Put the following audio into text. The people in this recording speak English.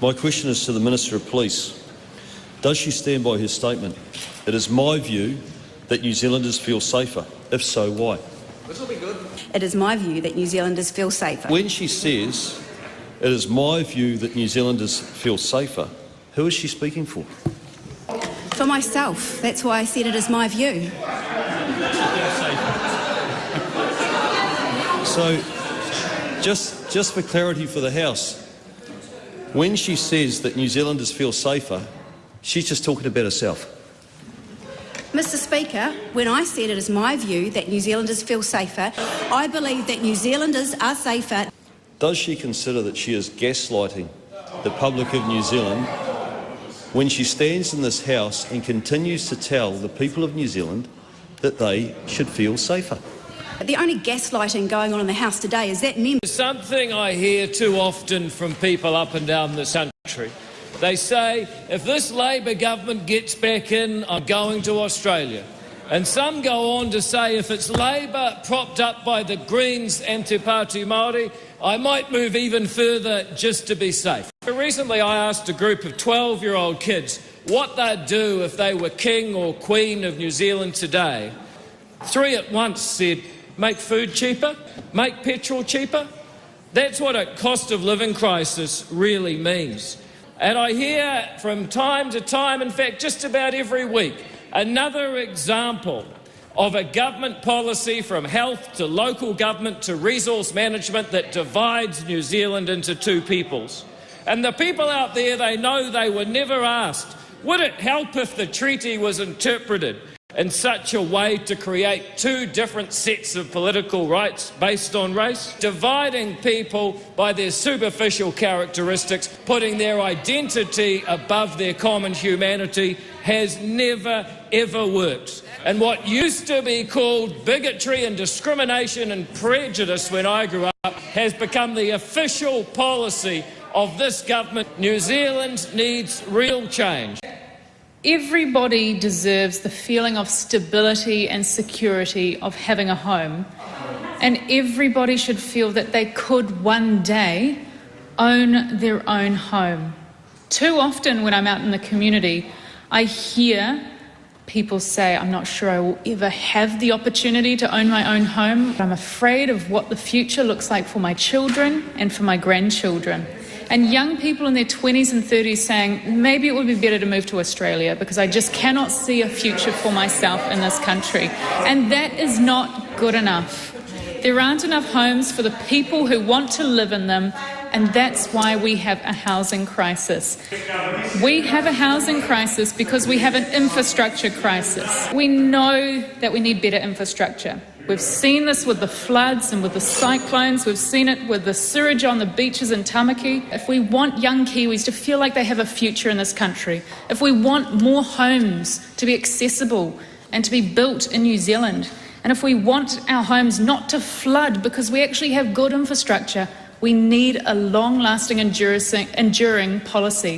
My question is to the Minister of Police. Does she stand by her statement? It is my view that New Zealanders feel safer. If so, why? This will be good. It is my view that New Zealanders feel safer. When she says, it is my view that New Zealanders feel safer, who is she speaking for? For myself. That's why I said it is my view. So, just for clarity for the House, when she says that New Zealanders feel safer, she's just talking about herself. Mr Speaker, when I said it is my view that New Zealanders feel safer, I believe that New Zealanders are safer. Does she consider that she is gaslighting the public of New Zealand when she stands in this House and continues to tell the people of New Zealand that they should feel safer? The only gaslighting going on in the House today is that members. Something I hear too often from people up and down this country. They say, if this Labor government gets back in, I'm going to Australia. And some go on to say, if it's Labor propped up by the Greens and Te Pāti Māori, I might move even further just to be safe. Recently I asked a group of 12-year-old kids what they'd do if they were King or Queen of New Zealand today. 3 at once said, make food cheaper, make petrol cheaper. That's what a cost of living crisis really means. And I hear from time to time, in fact just about every week, another example of a government policy from health to local government to resource management that divides New Zealand into two peoples. And the people out there, they know they were never asked, would it help if the treaty was interpreted in such a way to create two different sets of political rights based on race? Dividing people by their superficial characteristics, putting their identity above their common humanity, has never, ever worked. And what used to be called bigotry and discrimination and prejudice when I grew up has become the official policy of this government. New Zealand needs real change. Everybody deserves the feeling of stability and security of having a home, and everybody should feel that they could one day own their own home. Too often when I'm out in the community, I hear people say, I'm not sure I will ever have the opportunity to own my own home. I'm afraid of what the future looks like for my children and for my grandchildren. And young people in their 20s and 30s saying, maybe it would be better to move to Australia because I just cannot see a future for myself in this country. And that is not good enough. There aren't enough homes for the people who want to live in them, and that's why we have a housing crisis. We have a housing crisis because we have an infrastructure crisis. We know that we need better infrastructure. We've seen this with the floods and with the cyclones. We've seen it with the sewage on the beaches in Tamaki. If we want young Kiwis to feel like they have a future in this country, if we want more homes to be accessible and to be built in New Zealand, and if we want our homes not to flood because we actually have good infrastructure, we need a long-lasting, enduring policy.